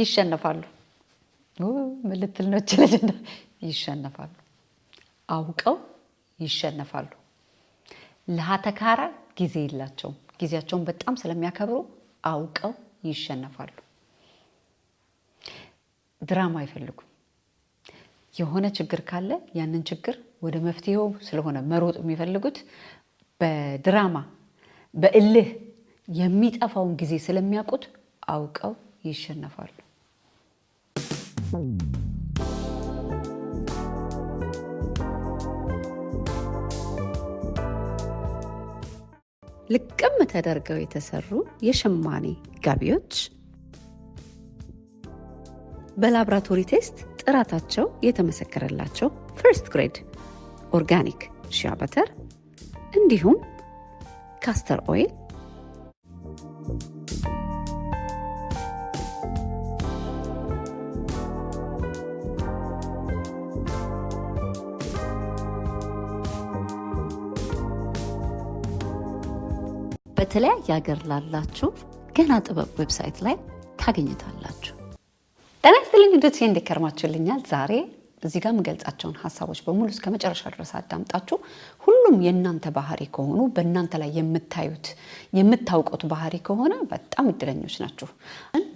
ይሸነፋሉ። ምን ልትል ነው ይችላል? ይሸነፋሉ። አውቀው ይሸነፋሉ። ለሃተካራ ጊዜ የላቸውም። ጊዜያቸውን በጣም ስለሚያከብሩ አውቀው ይሸነፋሉ። ድራማ አይፈልጉም። የሆነ ችግር ካለ ያንን ችግር ወደ መፍትሄው ስለሆነ መሮጥ የሚፈልጉት በድራማ በእልህ የሚጠፋውን ጊዜ ስለሚያውቁት አውቀው ይሸነፋሉ። ልቅም ተደርገው የተሰሩ የሸማኔ ጋቢዎች በላብራቶሪ ቴስት ጥራታቸው የተመሰከረላቸው ፈርስት ግሬድ ኦርጋኒክ ሺያ በተር እንዲሁም ካስተር ኦይል በተለያየ ሀገር ላላችሁ ገና ጥበብ ዌብሳይት ላይ ታገኙታላችሁ። ጤና ይስጥልኝ እንዴት እንደከርማችሁልኛል። ዛሬ እዚህ ጋር የምገልጻቸውን ሀሳቦች በሙሉ እስከ መጨረሻ ድረስ አዳምጣችሁ ሁሉም የእናንተ ባህሪ ከሆኑ በእናንተ ላይ የምታውቁት ባህሪ ከሆነ በጣም እድለኞች ናችሁ።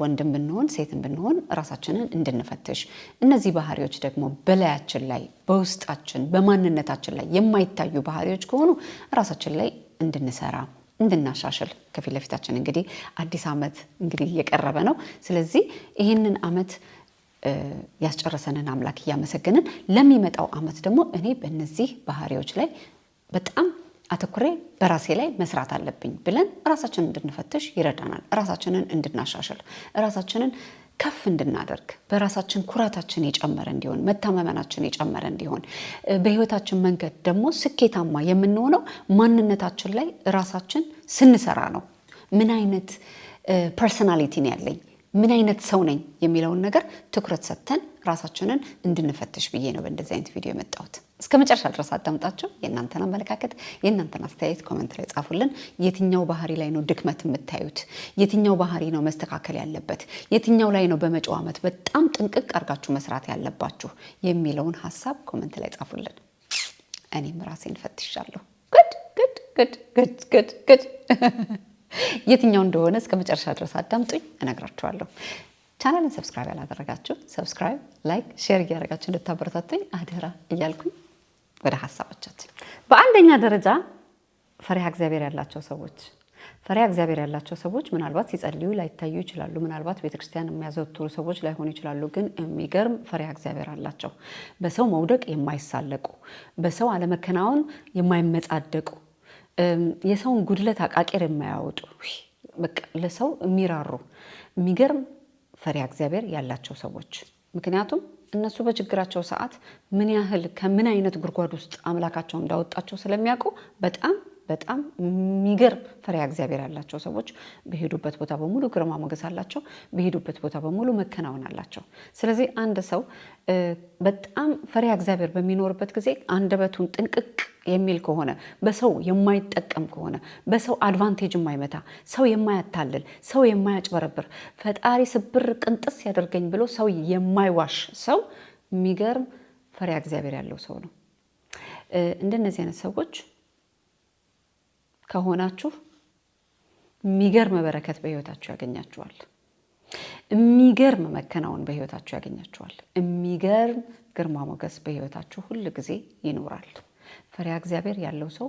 ወንድም ብንሆን ሴትም ብንሆን ራሳችንን እንድንፈትሽ፣ እነዚህ ባህሪዎች ደግሞ በላያችን ላይ በውስጣችን በማንነታችን ላይ የማይታዩ ባህሪዎች ከሆኑ ራሳችን ላይ እንድንሰራ እንድናሻሽል ከፊት ለፊታችን እንግዲህ አዲስ ዓመት እንግዲህ እየቀረበ ነው። ስለዚህ ይህንን ዓመት ያስጨረሰንን አምላክ እያመሰገንን ለሚመጣው ዓመት ደግሞ እኔ በእነዚህ ባህሪዎች ላይ በጣም አተኩሬ በራሴ ላይ መስራት አለብኝ ብለን ራሳችንን እንድንፈትሽ ይረዳናል። ራሳችንን እንድናሻሽል፣ ራሳችንን ከፍ እንድናደርግ፣ በራሳችን ኩራታችን የጨመረ እንዲሆን፣ መተማመናችን የጨመረ እንዲሆን፣ በህይወታችን መንገድ ደግሞ ስኬታማ የምንሆነው ማንነታችን ላይ ራሳችን ስንሰራ ነው። ምን አይነት ፐርሰናሊቲ ነው ያለኝ፣ ምን አይነት ሰው ነኝ የሚለውን ነገር ትኩረት ሰጥተን ራሳችንን እንድንፈትሽ ብዬ ነው በእንደዚህ አይነት ቪዲዮ የመጣሁት። እስከ መጨረሻ ድረስ አዳምጣችሁ የእናንተን አመለካከት የእናንተን አስተያየት ኮሜንት ላይ ጻፉልን። የትኛው ባህሪ ላይ ነው ድክመት የምታዩት? የትኛው ባህሪ ነው መስተካከል ያለበት? የትኛው ላይ ነው በመጪው ዓመት በጣም ጥንቅቅ አድርጋችሁ መስራት ያለባችሁ የሚለውን ሀሳብ ኮሜንት ላይ ጻፉልን። እኔም ራሴን ፈትሻለሁ። ጉድ የትኛው እንደሆነ እስከ መጨረሻ ድረስ አዳምጡኝ፣ እነግራችኋለሁ። ቻናልን ሰብስክራይብ ያላደረጋችሁ ሰብስክራይብ፣ ላይክ፣ ሼር እያደረጋችሁ እንድታበረታቱኝ አደራ እያልኩኝ ወደ ሀሳቦቻችን። በአንደኛ ደረጃ ፈሪሃ እግዚአብሔር ያላቸው ሰዎች። ፈሪሃ እግዚአብሔር ያላቸው ሰዎች ምናልባት ሲጸልዩ ላይታዩ ይችላሉ። ምናልባት ቤተክርስቲያን የሚያዘወትሩ ሰዎች ላይሆኑ ይችላሉ። ግን የሚገርም ፈሪሃ እግዚአብሔር አላቸው። በሰው መውደቅ የማይሳለቁ፣ በሰው አለመከናወን የማይመጻደቁ፣ የሰውን ጉድለት አቃቂር የማያወጡ፣ በቃ ለሰው የሚራሩ የሚገርም ፈሪሃ እግዚአብሔር ያላቸው ሰዎች። ምክንያቱም እነሱ በችግራቸው ሰዓት ምን ያህል ከምን አይነት ጉድጓድ ውስጥ አምላካቸው እንዳወጣቸው ስለሚያውቁ በጣም የሚገርም ፈሪሃ እግዚአብሔር ያላቸው ሰዎች በሄዱበት ቦታ በሙሉ ግርማ ሞገስ አላቸው። በሄዱበት ቦታ በሙሉ መከናወን አላቸው። ስለዚህ አንድ ሰው በጣም ፈሪሃ እግዚአብሔር በሚኖርበት ጊዜ አንደበቱን ጥንቅቅ የሚል ከሆነ፣ በሰው የማይጠቀም ከሆነ፣ በሰው አድቫንቴጅ የማይመታ፣ ሰው የማያታልል፣ ሰው የማያጭበረብር፣ ፈጣሪ ስብር ቅንጥስ ያደርገኝ ብሎ ሰው የማይዋሽ ሰው የሚገርም ፈሪሃ እግዚአብሔር ያለው ሰው ነው። እንደነዚህ አይነት ሰዎች ከሆናችሁ የሚገርም በረከት በህይወታችሁ ያገኛችኋል። የሚገርም መከናወን በህይወታችሁ ያገኛችኋል። የሚገርም ግርማ ሞገስ በህይወታችሁ ሁል ጊዜ ይኖራል። ፈሪሃ እግዚአብሔር ያለው ሰው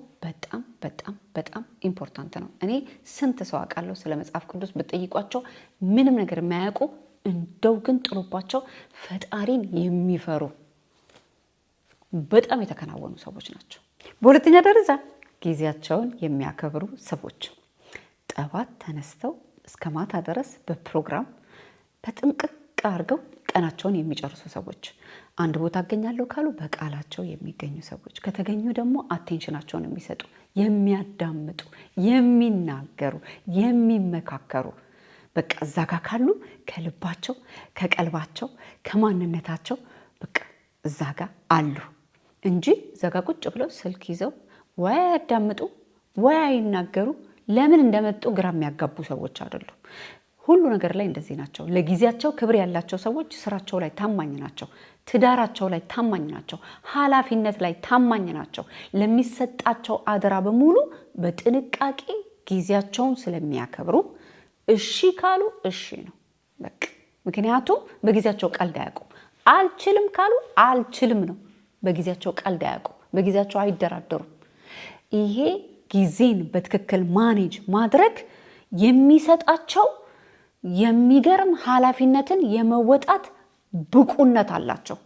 በጣም ኢምፖርታንት ነው። እኔ ስንት ሰው አውቃለሁ ስለ መጽሐፍ ቅዱስ ብትጠይቋቸው ምንም ነገር የማያውቁ እንደው ግን ጥሎባቸው ፈጣሪን የሚፈሩ በጣም የተከናወኑ ሰዎች ናቸው። በሁለተኛ ደረጃ ጊዜያቸውን የሚያከብሩ ሰዎች። ጠዋት ተነስተው እስከ ማታ ድረስ በፕሮግራም በጥንቅቅ አድርገው ቀናቸውን የሚጨርሱ ሰዎች። አንድ ቦታ አገኛለሁ ካሉ በቃላቸው የሚገኙ ሰዎች፣ ከተገኙ ደግሞ አቴንሽናቸውን የሚሰጡ፣ የሚያዳምጡ፣ የሚናገሩ፣ የሚመካከሩ፣ በቃ እዛ ጋር ካሉ ከልባቸው፣ ከቀልባቸው፣ ከማንነታቸው በቃ እዛ ጋር አሉ እንጂ እዛ ጋር ቁጭ ብለው ስልክ ይዘው ወይ ያዳምጡ ወይ አይናገሩ። ለምን እንደመጡ ግራ የሚያጋቡ ሰዎች አይደሉም። ሁሉ ነገር ላይ እንደዚህ ናቸው። ለጊዜያቸው ክብር ያላቸው ሰዎች ስራቸው ላይ ታማኝ ናቸው። ትዳራቸው ላይ ታማኝ ናቸው። ኃላፊነት ላይ ታማኝ ናቸው። ለሚሰጣቸው አደራ በሙሉ በጥንቃቄ ጊዜያቸውን ስለሚያከብሩ እሺ ካሉ እሺ ነው በቃ። ምክንያቱም በጊዜያቸው ቀልድ አያውቁም። አልችልም ካሉ አልችልም ነው። በጊዜያቸው ቀልድ አያውቁም። በጊዜያቸው አይደራደሩም። ይሄ ጊዜን በትክክል ማኔጅ ማድረግ የሚሰጣቸው የሚገርም ኃላፊነትን የመወጣት ብቁነት አላቸው።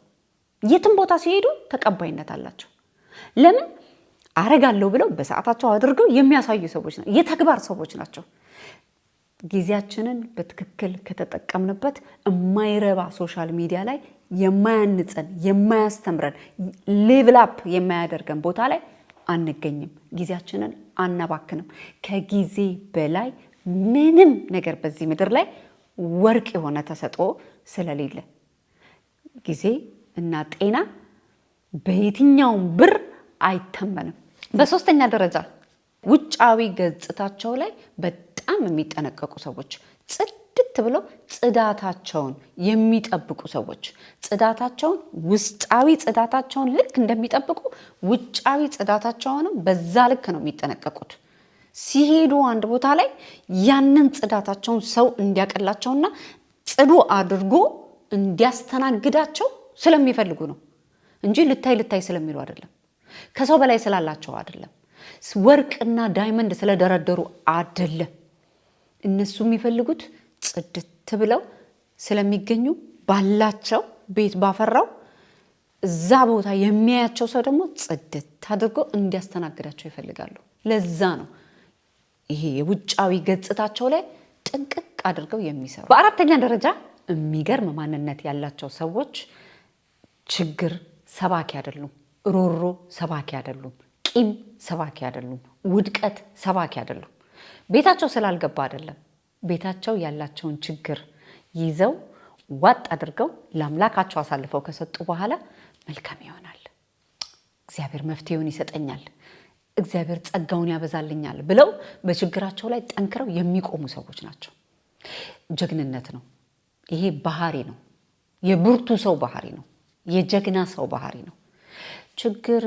የትም ቦታ ሲሄዱ ተቀባይነት አላቸው። ለምን አረጋለሁ ብለው በሰዓታቸው አድርገው የሚያሳዩ ሰዎች ናቸው። የተግባር ሰዎች ናቸው። ጊዜያችንን በትክክል ከተጠቀምንበት የማይረባ ሶሻል ሚዲያ ላይ የማያንጸን የማያስተምረን ሌቭል አፕ የማያደርገን ቦታ ላይ አንገኝም። ጊዜያችንን አናባክንም። ከጊዜ በላይ ምንም ነገር በዚህ ምድር ላይ ወርቅ የሆነ ተሰጥኦ ስለሌለ ጊዜ እና ጤና በየትኛውም ብር አይተመንም። በሶስተኛ ደረጃ ውጫዊ ገጽታቸው ላይ በጣም የሚጠነቀቁ ሰዎች፣ ጽድት ብለው ጽዳታቸውን የሚጠብቁ ሰዎች፣ ጽዳታቸውን ውስጣዊ ጽዳታቸውን ልክ እንደሚጠብቁ ውጫዊ ጽዳታቸውንም በዛ ልክ ነው የሚጠነቀቁት። ሲሄዱ አንድ ቦታ ላይ ያንን ጽዳታቸውን ሰው እንዲያቀላቸውና ጽዱ አድርጎ እንዲያስተናግዳቸው ስለሚፈልጉ ነው እንጂ ልታይ ስለሚሉ አይደለም። ከሰው በላይ ስላላቸው አይደለም። ወርቅና ዳይመንድ ስለደረደሩ አይደለም። እነሱ የሚፈልጉት ጽድት ብለው ስለሚገኙ ባላቸው ቤት ባፈራው እዛ ቦታ የሚያያቸው ሰው ደግሞ ጽድት አድርጎ እንዲያስተናግዳቸው ይፈልጋሉ። ለዛ ነው ይሄ የውጫዊ ገጽታቸው ላይ ጥንቅቅ አድርገው የሚሰሩ። በአራተኛ ደረጃ የሚገርም ማንነት ያላቸው ሰዎች ችግር ሰባኪ አይደሉም። ሮሮ ሰባኪ አይደሉም። ቂም ሰባኪ አይደሉም። ውድቀት ሰባኪ አይደሉም። ቤታቸው ስላልገባ አይደለም። ቤታቸው ያላቸውን ችግር ይዘው ዋጥ አድርገው ለአምላካቸው አሳልፈው ከሰጡ በኋላ መልካም ይሆናል፣ እግዚአብሔር መፍትሄውን ይሰጠኛል፣ እግዚአብሔር ጸጋውን ያበዛልኛል ብለው በችግራቸው ላይ ጠንክረው የሚቆሙ ሰዎች ናቸው። ጀግንነት ነው ይሄ። ባህሪ ነው። የብርቱ ሰው ባህሪ ነው። የጀግና ሰው ባህሪ ነው። ችግር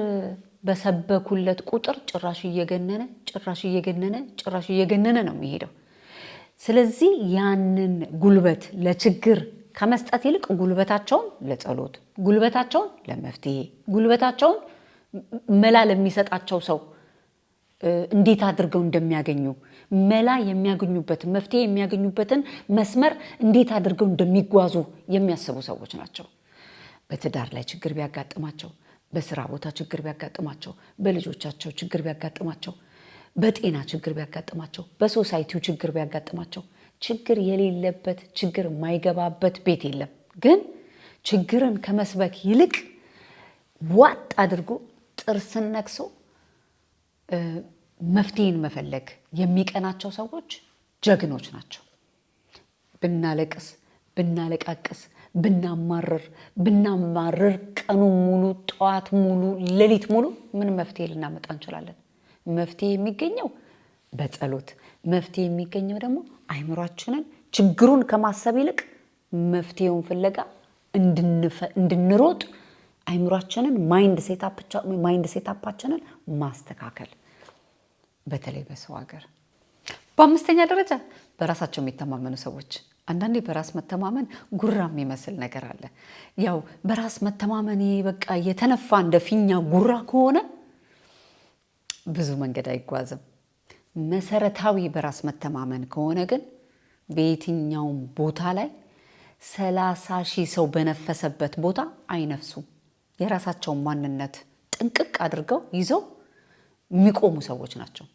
በሰበኩለት ቁጥር ጭራሽ እየገነነ ነው የሚሄደው። ስለዚህ ያንን ጉልበት ለችግር ከመስጠት ይልቅ ጉልበታቸውን ለጸሎት፣ ጉልበታቸውን ለመፍትሄ፣ ጉልበታቸውን መላ ለሚሰጣቸው ሰው እንዴት አድርገው እንደሚያገኙ መላ የሚያገኙበትን መፍትሄ የሚያገኙበትን መስመር እንዴት አድርገው እንደሚጓዙ የሚያስቡ ሰዎች ናቸው። በትዳር ላይ ችግር ቢያጋጥማቸው፣ በስራ ቦታ ችግር ቢያጋጥማቸው፣ በልጆቻቸው ችግር ቢያጋጥማቸው፣ በጤና ችግር ቢያጋጥማቸው፣ በሶሳይቲው ችግር ቢያጋጥማቸው፣ ችግር የሌለበት ችግር የማይገባበት ቤት የለም። ግን ችግርን ከመስበክ ይልቅ ዋጥ አድርጎ ጥርስን ነክሶ መፍትሄን መፈለግ የሚቀናቸው ሰዎች ጀግኖች ናቸው። ብናለቅስ፣ ብናለቃቅስ፣ ብናማርር ቀኑ ሙሉ፣ ጠዋት ሙሉ፣ ሌሊት ሙሉ ምን መፍትሄ ልናመጣ እንችላለን? መፍትሄ የሚገኘው በጸሎት፣ መፍትሄ የሚገኘው ደግሞ አይምሯችንን ችግሩን ከማሰብ ይልቅ መፍትሄውን ፍለጋ እንድንሮጥ አይምሯችንን ማይንድ ሴታፓችንን ማስተካከል፣ በተለይ በሰው ሀገር። በአምስተኛ ደረጃ በራሳቸው የሚተማመኑ ሰዎች። አንዳንዴ በራስ መተማመን ጉራ የሚመስል ነገር አለ። ያው በራስ መተማመን በቃ የተነፋ እንደ ፊኛ ጉራ ከሆነ ብዙ መንገድ አይጓዝም። መሰረታዊ በራስ መተማመን ከሆነ ግን በየትኛውም ቦታ ላይ 30,000 ሰው በነፈሰበት ቦታ አይነፍሱም። የራሳቸውን ማንነት ጥንቅቅ አድርገው ይዘው የሚቆሙ ሰዎች ናቸው።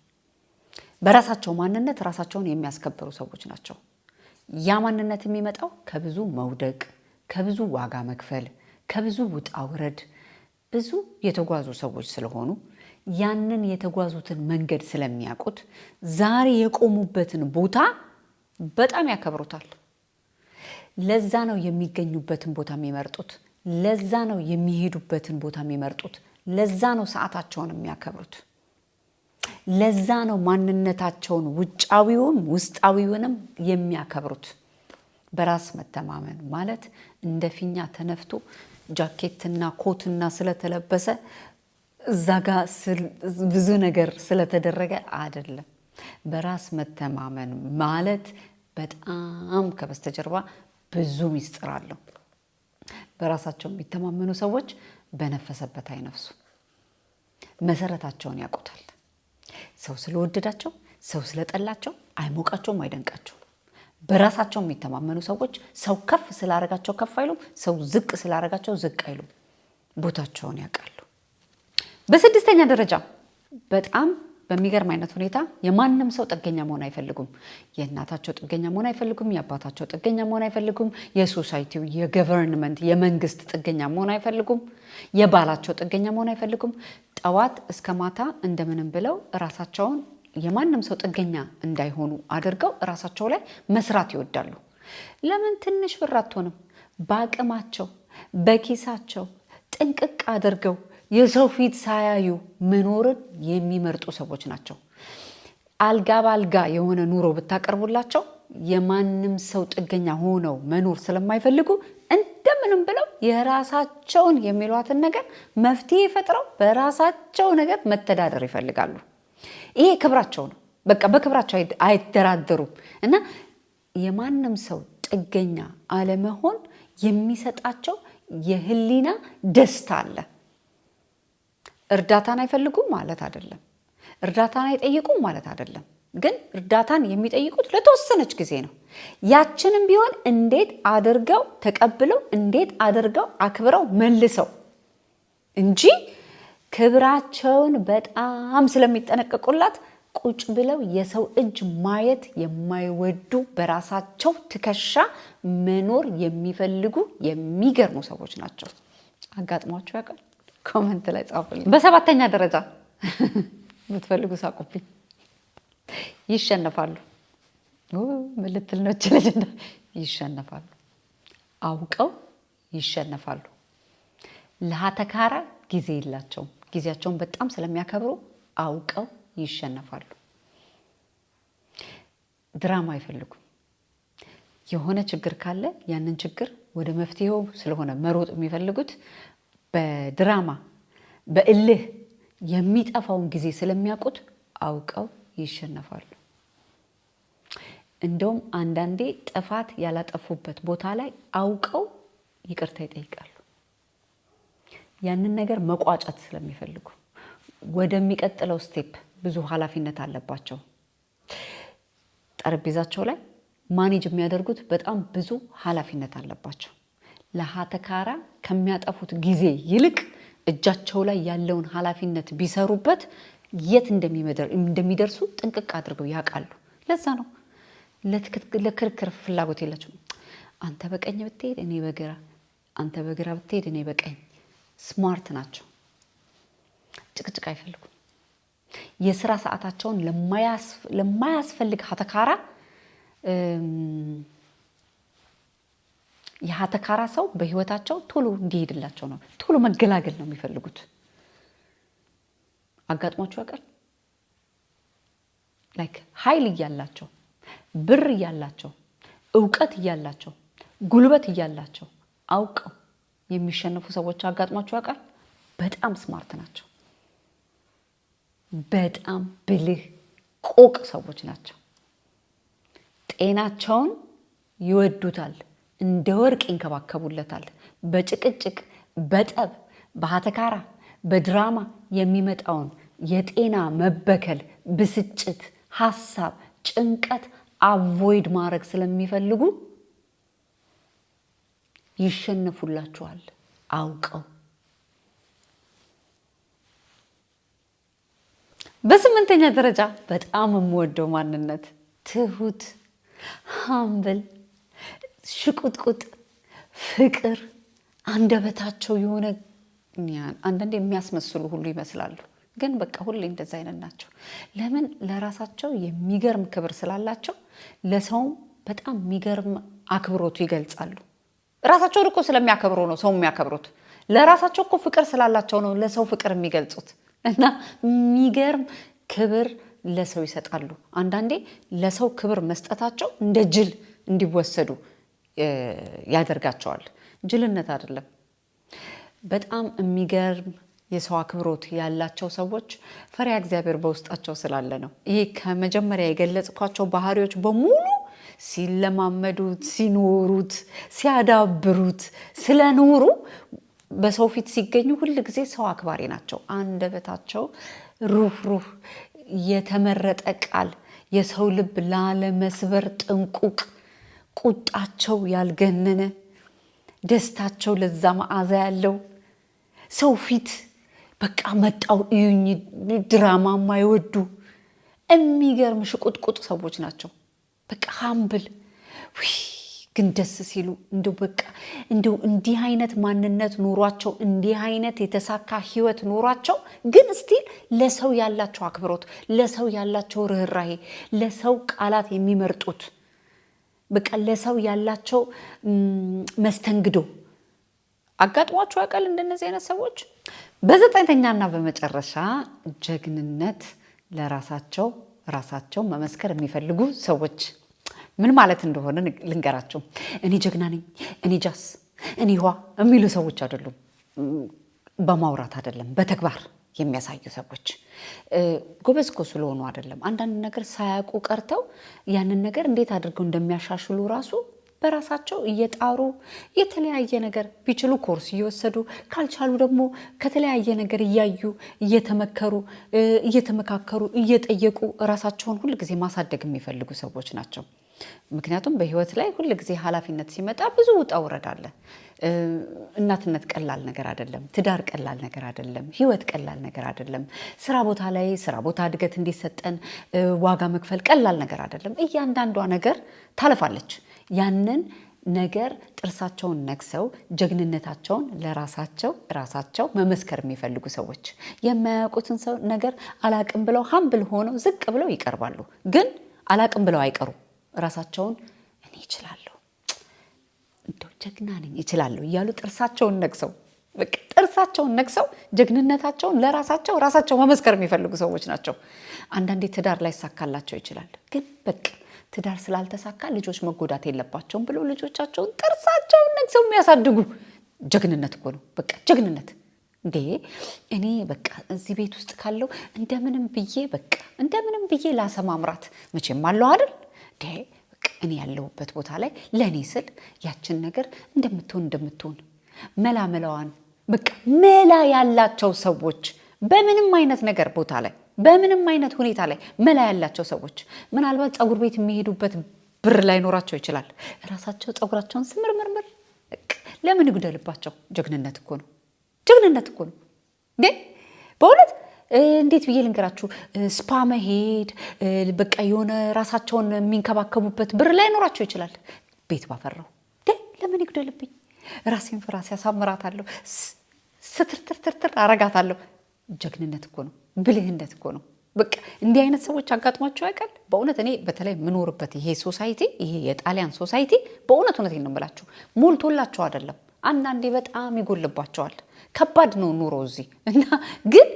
በራሳቸው ማንነት ራሳቸውን የሚያስከብሩ ሰዎች ናቸው። ያ ማንነት የሚመጣው ከብዙ መውደቅ፣ ከብዙ ዋጋ መክፈል፣ ከብዙ ውጣ ውረድ ብዙ የተጓዙ ሰዎች ስለሆኑ ያንን የተጓዙትን መንገድ ስለሚያውቁት ዛሬ የቆሙበትን ቦታ በጣም ያከብሩታል። ለዛ ነው የሚገኙበትን ቦታ የሚመርጡት። ለዛ ነው የሚሄዱበትን ቦታ የሚመርጡት። ለዛ ነው ሰዓታቸውን የሚያከብሩት። ለዛ ነው ማንነታቸውን ውጫዊውም ውስጣዊውንም የሚያከብሩት። በራስ መተማመን ማለት እንደ ፊኛ ተነፍቶ ጃኬትና ኮትና ስለተለበሰ እዛ ጋር ብዙ ነገር ስለተደረገ አይደለም። በራስ መተማመን ማለት በጣም ከበስተጀርባ ብዙ ሚስጥር አለው። በራሳቸው የሚተማመኑ ሰዎች በነፈሰበት አይነፍሱ፣ መሰረታቸውን ያውቁታል። ሰው ስለወደዳቸው፣ ሰው ስለጠላቸው አይሞቃቸውም፣ አይደንቃቸውም። በራሳቸው የሚተማመኑ ሰዎች ሰው ከፍ ስላደረጋቸው ከፍ አይሉም፣ ሰው ዝቅ ስላደረጋቸው ዝቅ አይሉም። ቦታቸውን ያውቃሉ። በስድስተኛ ደረጃ በጣም በሚገርም አይነት ሁኔታ የማንም ሰው ጥገኛ መሆን አይፈልጉም። የእናታቸው ጥገኛ መሆን አይፈልጉም። የአባታቸው ጥገኛ መሆን አይፈልጉም። የሶሳይቲው፣ የገቨርንመንት፣ የመንግስት ጥገኛ መሆን አይፈልጉም። የባላቸው ጥገኛ መሆን አይፈልጉም። ጠዋት እስከ ማታ እንደምንም ብለው ራሳቸውን የማንም ሰው ጥገኛ እንዳይሆኑ አድርገው ራሳቸው ላይ መስራት ይወዳሉ። ለምን ትንሽ ብር አትሆንም? በአቅማቸው በኪሳቸው ጥንቅቅ አድርገው የሰው ፊት ሳያዩ መኖርን የሚመርጡ ሰዎች ናቸው። አልጋ ባልጋ የሆነ ኑሮ ብታቀርቡላቸው የማንም ሰው ጥገኛ ሆነው መኖር ስለማይፈልጉ እንደምንም ብለው የራሳቸውን የሚሏትን ነገር መፍትሄ ፈጥረው በራሳቸው ነገር መተዳደር ይፈልጋሉ። ይሄ ክብራቸው ነው። በቃ በክብራቸው አይደራደሩም። እና የማንም ሰው ጥገኛ አለመሆን የሚሰጣቸው የህሊና ደስታ አለ። እርዳታን አይፈልጉም ማለት አይደለም። እርዳታን አይጠይቁም ማለት አይደለም። ግን እርዳታን የሚጠይቁት ለተወሰነች ጊዜ ነው። ያችንም ቢሆን እንዴት አድርገው ተቀብለው እንዴት አድርገው አክብረው መልሰው እንጂ ክብራቸውን በጣም ስለሚጠነቀቁላት ቁጭ ብለው የሰው እጅ ማየት የማይወዱ በራሳቸው ትከሻ መኖር የሚፈልጉ የሚገርሙ ሰዎች ናቸው። አጋጥሟቸው ያውቃል? ኮመንት ላይ ጻፉልኝ። በሰባተኛ ደረጃ የምትፈልጉ ሳቁብኝ። ይሸነፋሉ። ምን ልትል ነው? ይሸነፋሉ። አውቀው ይሸነፋሉ። ለሀተካራ ጊዜ የላቸውም። ጊዜያቸውን በጣም ስለሚያከብሩ አውቀው ይሸነፋሉ። ድራማ አይፈልጉም። የሆነ ችግር ካለ ያንን ችግር ወደ መፍትሄው ስለሆነ መሮጥ የሚፈልጉት በድራማ በእልህ የሚጠፋውን ጊዜ ስለሚያውቁት አውቀው ይሸነፋሉ። እንደውም አንዳንዴ ጥፋት ያላጠፉበት ቦታ ላይ አውቀው ይቅርታ ይጠይቃሉ። ያንን ነገር መቋጨት ስለሚፈልጉ ወደሚቀጥለው ስቴፕ ብዙ ኃላፊነት አለባቸው። ጠረጴዛቸው ላይ ማኔጅ የሚያደርጉት በጣም ብዙ ኃላፊነት አለባቸው። ለሀተካራ ከሚያጠፉት ጊዜ ይልቅ እጃቸው ላይ ያለውን ኃላፊነት ቢሰሩበት የት እንደሚደርሱ ጥንቅቅ አድርገው ያውቃሉ። ለዛ ነው ለክርክር ፍላጎት የላቸው። አንተ በቀኝ ብትሄድ እኔ በግራ፣ አንተ በግራ ብትሄድ እኔ በቀኝ። ስማርት ናቸው። ጭቅጭቅ አይፈልጉም። የስራ ሰዓታቸውን ለማያስፈልግ ሀተካራ የሀተካራ ሰው በህይወታቸው ቶሎ እንዲሄድላቸው ነው። ቶሎ መገላገል ነው የሚፈልጉት። አጋጥሟቸው ያውቃል? ላይክ ኃይል እያላቸው፣ ብር እያላቸው፣ እውቀት እያላቸው፣ ጉልበት እያላቸው አውቀው የሚሸነፉ ሰዎች አጋጥሟቸው ያውቃል? በጣም ስማርት ናቸው። በጣም ብልህ ቆቅ ሰዎች ናቸው። ጤናቸውን ይወዱታል። እንደ ወርቅ ይንከባከቡለታል። በጭቅጭቅ፣ በጠብ፣ በሀተካራ፣ በድራማ የሚመጣውን የጤና መበከል፣ ብስጭት፣ ሀሳብ፣ ጭንቀት አቮይድ ማድረግ ስለሚፈልጉ ይሸነፉላቸዋል አውቀው። በስምንተኛ ደረጃ በጣም የምወደው ማንነት ትሁት፣ ሀምብል፣ ሽቁጥቁጥ፣ ፍቅር። አንደበታቸው የሆነ አንዳንዴ የሚያስመስሉ ሁሉ ይመስላሉ፣ ግን በቃ ሁሌ እንደዛ አይነት ናቸው። ለምን? ለራሳቸው የሚገርም ክብር ስላላቸው ለሰውም በጣም የሚገርም አክብሮቱ ይገልጻሉ። ራሳቸውን እኮ ስለሚያከብሩ ነው ሰው የሚያከብሩት። ለራሳቸው እኮ ፍቅር ስላላቸው ነው ለሰው ፍቅር የሚገልጹት። እና የሚገርም ክብር ለሰው ይሰጣሉ። አንዳንዴ ለሰው ክብር መስጠታቸው እንደ ጅል እንዲወሰዱ ያደርጋቸዋል። ጅልነት አይደለም። በጣም የሚገርም የሰው አክብሮት ያላቸው ሰዎች ፈሪሃ እግዚአብሔር በውስጣቸው ስላለ ነው። ይሄ ከመጀመሪያ የገለጽኳቸው ባህሪዎች በሙሉ ሲለማመዱት፣ ሲኖሩት፣ ሲያዳብሩት ስለኖሩ በሰው ፊት ሲገኙ ሁል ጊዜ ሰው አክባሪ ናቸው። አንደበታቸው ሩህሩህ፣ የተመረጠ ቃል፣ የሰው ልብ ላለመስበር ጥንቁቅ፣ ቁጣቸው ያልገነነ፣ ደስታቸው ለዛ መዓዛ ያለው፣ ሰው ፊት በቃ መጣው እዩኝ ድራማ የማይወዱ የሚገርም ሽቁጥቁጥ ሰዎች ናቸው። በቃ ሃምብል ግን ደስ ሲሉ እንደው እንዲህ አይነት ማንነት ኖሯቸው እንዲህ አይነት የተሳካ ህይወት ኖሯቸው ግን ስቲል ለሰው ያላቸው አክብሮት፣ ለሰው ያላቸው ርህራሄ፣ ለሰው ቃላት የሚመርጡት በቃ ለሰው ያላቸው መስተንግዶ አጋጥሟቸው ያውቃል እንደነዚህ አይነት ሰዎች? በዘጠነኛና በመጨረሻ ጀግንነት ለራሳቸው መመስከር የሚፈልጉ ሰዎች ምን ማለት እንደሆነ ልንገራቸው። እኔ ጀግና ነኝ፣ እኔ ጃስ፣ እኔ ዋ የሚሉ ሰዎች አይደሉም። በማውራት አይደለም፣ በተግባር የሚያሳዩ ሰዎች። ጎበዝ እኮ ስለሆኑ አይደለም። አንዳንድ ነገር ሳያውቁ ቀርተው ያንን ነገር እንዴት አድርገው እንደሚያሻሽሉ ራሱ በራሳቸው እየጣሩ የተለያየ ነገር ቢችሉ ኮርስ እየወሰዱ ካልቻሉ ደግሞ ከተለያየ ነገር እያዩ እየተመካከሩ እየጠየቁ ራሳቸውን ሁል ጊዜ ማሳደግ የሚፈልጉ ሰዎች ናቸው። ምክንያቱም በህይወት ላይ ሁል ጊዜ ኃላፊነት ሲመጣ ብዙ ውጣ ውረድ አለ። እናትነት ቀላል ነገር አይደለም። ትዳር ቀላል ነገር አይደለም። ህይወት ቀላል ነገር አይደለም። ስራ ቦታ እድገት እንዲሰጠን ዋጋ መክፈል ቀላል ነገር አይደለም። እያንዳንዷ ነገር ታለፋለች። ያንን ነገር ጥርሳቸውን ነክሰው ጀግንነታቸውን ለራሳቸው መመስከር የሚፈልጉ ሰዎች የማያውቁትን ሰው ነገር አላቅም ብለው ሀምብል ሆነው ዝቅ ብለው ይቀርባሉ። ግን አላቅም ብለው አይቀሩም። ራሳቸውን እኔ እችላለሁ፣ እንደው ጀግና ነኝ፣ እችላለሁ እያሉ ጥርሳቸውን ነክሰው ጀግንነታቸውን ለራሳቸው መመስከር የሚፈልጉ ሰዎች ናቸው። አንዳንዴ ትዳር ላይ ይሳካላቸው ይችላል። ግን በቃ ትዳር ስላልተሳካ ልጆች መጎዳት የለባቸውም ብለው ልጆቻቸውን ጥርሳቸውን ነክሰው የሚያሳድጉ ጀግንነት እኮ ነው። በቃ ጀግንነት እንዴ! እኔ በቃ እዚህ ቤት ውስጥ ካለው እንደምንም ብዬ ላሰማምራት መቼም አለው አይደል? እኔ ያለሁበት ቦታ ላይ ለእኔ ስል ያችን ነገር እንደምትሆን መላመላዋን በቃ መላ ያላቸው ሰዎች በምንም አይነት ነገር ቦታ ላይ በምንም አይነት ሁኔታ ላይ መላ ያላቸው ሰዎች ምናልባት ፀጉር ቤት የሚሄዱበት ብር ላይኖራቸው ይችላል። ራሳቸው ፀጉራቸውን ስምርምርምር ለምን ይጉደልባቸው? ጀግንነት እኮ ነው እንዴ! በእውነት እንዴት ብዬ ልንገራችሁ? ስፓ መሄድ በቃ የሆነ ራሳቸውን የሚንከባከቡበት ብር ላይኖራቸው ይችላል። ቤት ባፈራው ለምን ይጉደልብኝ? ራሴን ፍራሴ ያሳምራታለሁ፣ ስትርትርትር አረጋታለሁ። ጀግንነት እኮ ነው፣ ብልህነት እኮ ነው። በቃ እንዲህ አይነት ሰዎች አጋጥሟቸው ያውቃል? በእውነት እኔ በተለይ የምኖርበት ይሄ ሶሳይቲ፣ ይሄ የጣሊያን ሶሳይቲ በእውነት እውነቴን ነው የምላችሁ፣ ሞልቶላቸው አይደለም። አንዳንዴ በጣም ይጎልባቸዋል። ከባድ ነው ኑሮ እዚህ እና ግን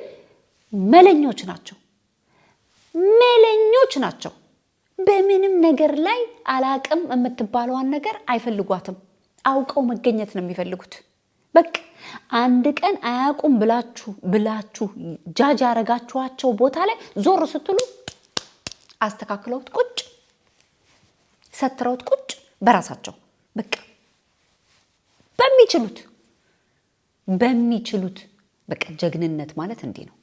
መለኞች ናቸው። በምንም ነገር ላይ አላቅም የምትባለዋን ነገር አይፈልጓትም። አውቀው መገኘት ነው የሚፈልጉት። በቃ አንድ ቀን አያውቁም ብላችሁ ጃጅ ያረጋችኋቸው ቦታ ላይ ዞር ስትሉ አስተካክለውት ቁጭ፣ ሰትረውት ቁጭ በራሳቸው በቃ በሚችሉት በቃ ጀግንነት ማለት እንዲህ ነው።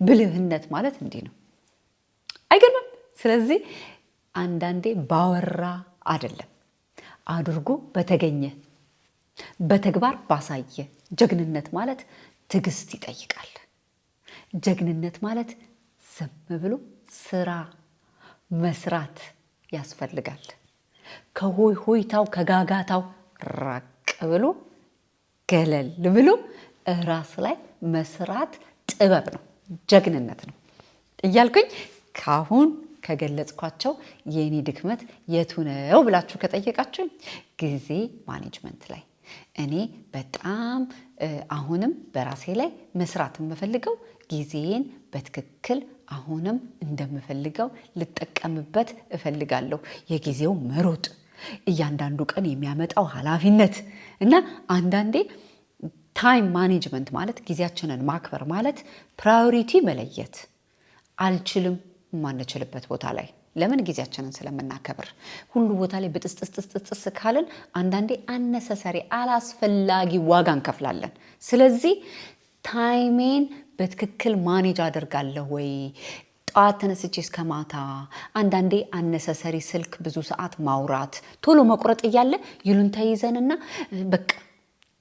ብልህነት ማለት እንዲህ ነው። አይገርምም? ስለዚህ አንዳንዴ ባወራ አይደለም አድርጎ በተገኘ በተግባር ባሳየ። ጀግንነት ማለት ትዕግስት ይጠይቃል። ጀግንነት ማለት ዝም ብሎ ስራ መስራት ያስፈልጋል። ከሆይ ሆይታው ከጋጋታው ራቅ ብሎ ገለል ብሎ ራስ ላይ መስራት ጥበብ ነው፣ ጀግንነት ነው እያልኩኝ ካሁን ከገለጽኳቸው የኔ ድክመት የቱ ነው ብላችሁ ከጠየቃችሁ ጊዜ ማኔጅመንት ላይ እኔ በጣም አሁንም በራሴ ላይ መስራት የምፈልገው ጊዜን በትክክል አሁንም እንደምፈልገው ልጠቀምበት እፈልጋለሁ። የጊዜው መሮጥ እያንዳንዱ ቀን የሚያመጣው ኃላፊነት እና አንዳንዴ ታይም ማኔጅመንት ማለት ጊዜያችንን ማክበር ማለት ፕራዮሪቲ መለየት አልችልም የማንችልበት ቦታ ላይ ለምን ጊዜያችንን ስለምናከብር ሁሉ ቦታ ላይ ብጥስጥስጥስጥስ ካልን አንዳንዴ አነሰሰሪ አላስፈላጊ ዋጋ እንከፍላለን። ስለዚህ ታይሜን በትክክል ማኔጅ አደርጋለሁ ወይ? ጠዋት ተነስቼ እስከ ማታ አንዳንዴ አነሰሰሪ ስልክ ብዙ ሰዓት ማውራት ቶሎ መቁረጥ እያለ ይሉንታ ይዘንና በቃ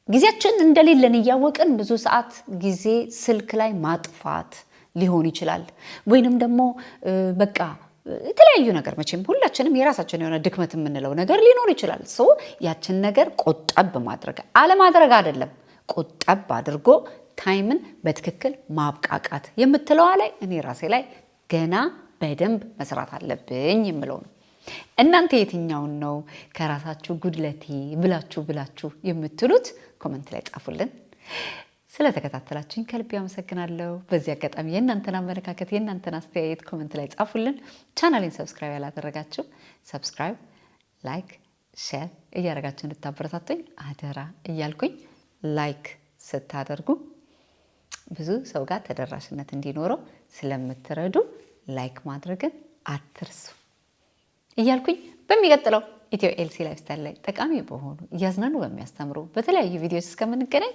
ጊዜያችን እንደሌለን እያወቅን ብዙ ሰዓት ጊዜ ስልክ ላይ ማጥፋት ሊሆን ይችላል። ወይንም ደግሞ በቃ የተለያዩ ነገር መቼም ሁላችንም የራሳችን የሆነ ድክመት የምንለው ነገር ሊኖር ይችላል። ያችን ነገር ቆጠብ ማድረግ አለማድረግ አይደለም፣ ቆጠብ አድርጎ ታይምን በትክክል ማብቃቃት የምትለዋ ላይ እኔ ራሴ ላይ ገና በደንብ መስራት አለብኝ የምለው ነው። እናንተ የትኛውን ነው ከራሳችሁ ጉድለቴ ብላችሁ የምትሉት? ኮመንት ላይ ጻፉልን። ስለተከታተላችሁኝ ከልብ አመሰግናለሁ። በዚህ አጋጣሚ የእናንተን አመለካከት የእናንተን አስተያየት ኮመንት ላይ ጻፉልን። ቻናሌን ሰብስክራይብ ያላደረጋችሁ ሰብስክራይብ፣ ላይክ፣ ሼር እያደረጋችሁ እንድታበረታቱኝ አደራ እያልኩኝ ላይክ ስታደርጉ ብዙ ሰው ጋር ተደራሽነት እንዲኖረው ስለምትረዱ ላይክ ማድረግን አትርሱ እያልኩኝ በሚቀጥለው ኢትዮ ኤልሲ ላይፍ ስታይል ላይ ጠቃሚ በሆኑ እያዝናኑ በሚያስተምሩ በተለያዩ ቪዲዮዎች እስከምንገናኝ